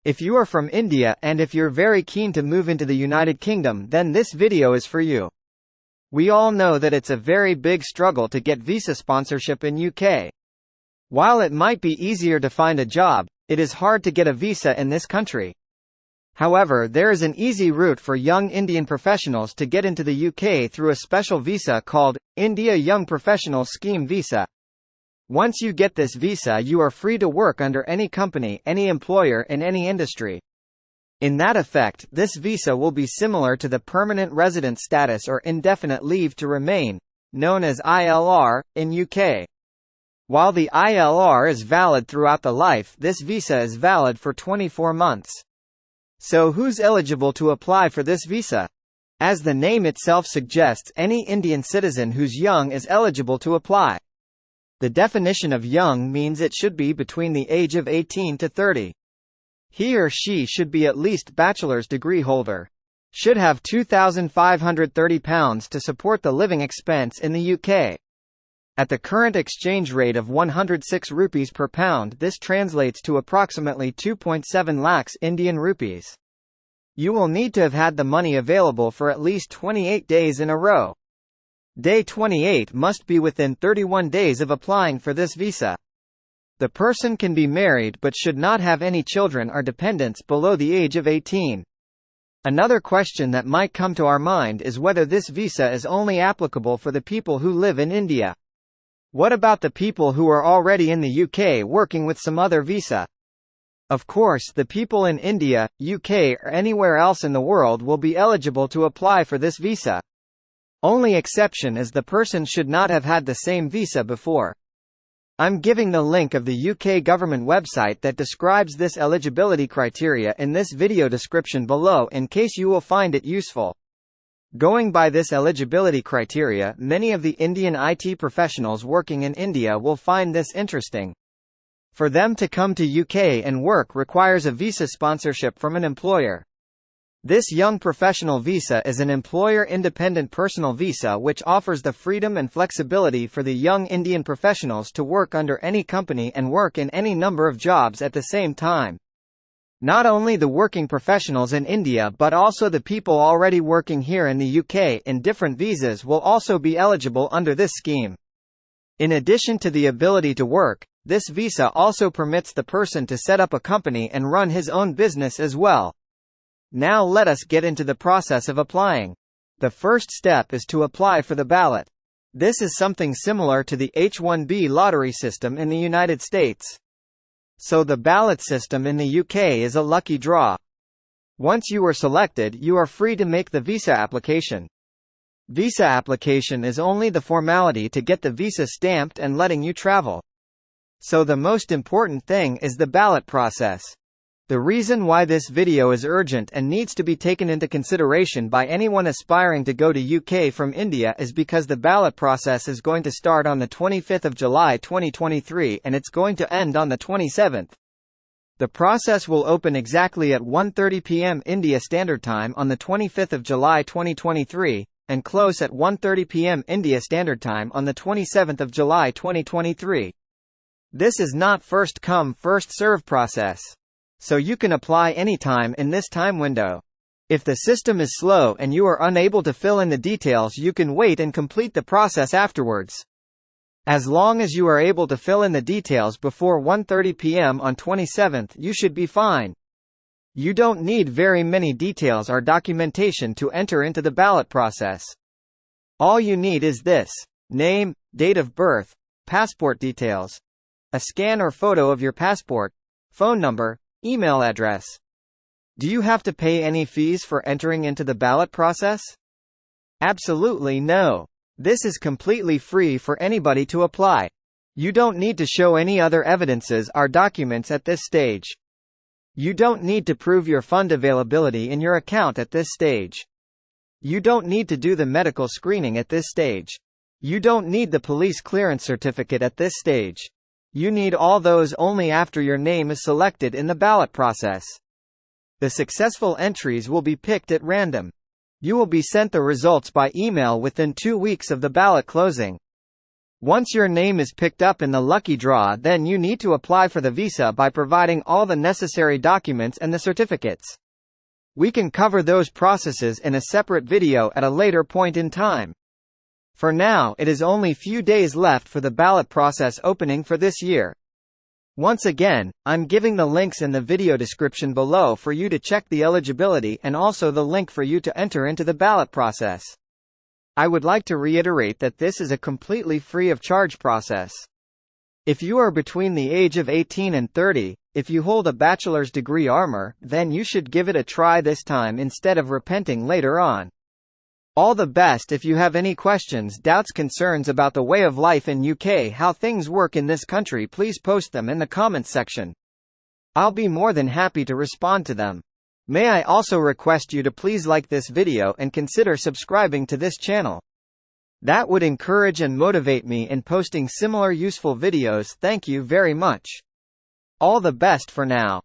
If you are from India and if you're very keen to move into the United Kingdom, then this video is for you. We all know that it's a very big struggle to get visa sponsorship in UK. While it might be easier to find a job, it is hard to get a visa in this country. However, there is an easy route for young Indian professionals to get into the UK through a special visa called India Young Professional Scheme Visa. Once you get this visa, you are free to work under any company, any employer in any industry. In that effect, this visa will be similar to the permanent resident status or indefinite leave to remain, known as ILR, in UK. While the ILR is valid throughout the life, this visa is valid for 24 months. So who's eligible to apply for this visa? As the name itself suggests, any Indian citizen who's young is eligible to apply. The definition of young means it should be between the age of 18 to 30. He or she should be at least bachelor's degree holder. Should have £2,530 to support the living expense in the UK. At the current exchange rate of 106 rupees per pound, this translates to approximately 2.7 lakhs Indian rupees. You will need to have had the money available for at least 28 days in a row. Day 28 must be within 31 days of applying for this visa. The person can be married but should not have any children or dependents below the age of 18. Another question that might come to our mind is whether this visa is only applicable for the people who live in India. What about the people who are already in the UK working with some other visa? Of course, the people in India, UK or anywhere else in the world will be eligible to apply for this visa. Only exception is the person should not have had the same visa before. I'm giving the link of the UK government website that describes this eligibility criteria in this video description below in case you will find it useful. Going by this eligibility criteria, many of the Indian IT professionals working in India will find this interesting. For them to come to UK and work requires a visa sponsorship from an employer. This young professional visa is an employer-independent personal visa which offers the freedom and flexibility for the young Indian professionals to work under any company and work in any number of jobs at the same time. Not only the working professionals in India but also the people already working here in the UK in different visas will also be eligible under this scheme. In addition to the ability to work, this visa also permits the person to set up a company and run his own business as well. Now let us get into the process of applying. The first step is to apply for the ballot. This is something similar to the H-1B lottery system in the United States. So the ballot system in the UK is a lucky draw. Once you are selected, you are free to make the visa application. Visa application is only the formality to get the visa stamped and letting you travel. So the most important thing is the ballot process. The reason why this video is urgent and needs to be taken into consideration by anyone aspiring to go to UK from India is because the ballot process is going to start on the 25th of July 2023 and it's going to end on the 27th. The process will open exactly at 1:30 p.m. India Standard Time on the 25th of July 2023 and close at 1:30 p.m. India Standard Time on the 27th of July 2023. This is not first come first serve process. So you can apply anytime in this time window. If the system is slow and you are unable to fill in the details, you can wait and complete the process afterwards. As long as you are able to fill in the details before 1:30 p.m. on 27th, you should be fine. You don't need very many details or documentation to enter into the ballot process. All you need is this: name, date of birth, passport details, a scan or photo of your passport, phone number, email address. Do you have to pay any fees for entering into the ballot process? Absolutely no. This is completely free for anybody to apply. You don't need to show any other evidences or documents at this stage. You don't need to prove your fund availability in your account at this stage. You don't need to do the medical screening at this stage. You don't need the police clearance certificate at this stage. You need all those only after your name is selected in the ballot process. The successful entries will be picked at random. You will be sent the results by email within 2 weeks of the ballot closing. Once your name is picked up in the lucky draw, then you need to apply for the visa by providing all the necessary documents and the certificates. We can cover those processes in a separate video at a later point in time. For now, it is only few days left for the ballot process opening for this year. Once again, I'm giving the links in the video description below for you to check the eligibility and also the link for you to enter into the ballot process. I would like to reiterate that this is a completely free of charge process. If you are between the age of 18 and 30, if you hold a bachelor's degree armor, then you should give it a try this time instead of repenting later on. All the best. If you have any questions, doubts, concerns about the way of life in UK, how things work in this country, please post them in the comments section. I'll be more than happy to respond to them. May I also request you to please like this video and consider subscribing to this channel. That would encourage and motivate me in posting similar useful videos. Thank you very much. All the best for now.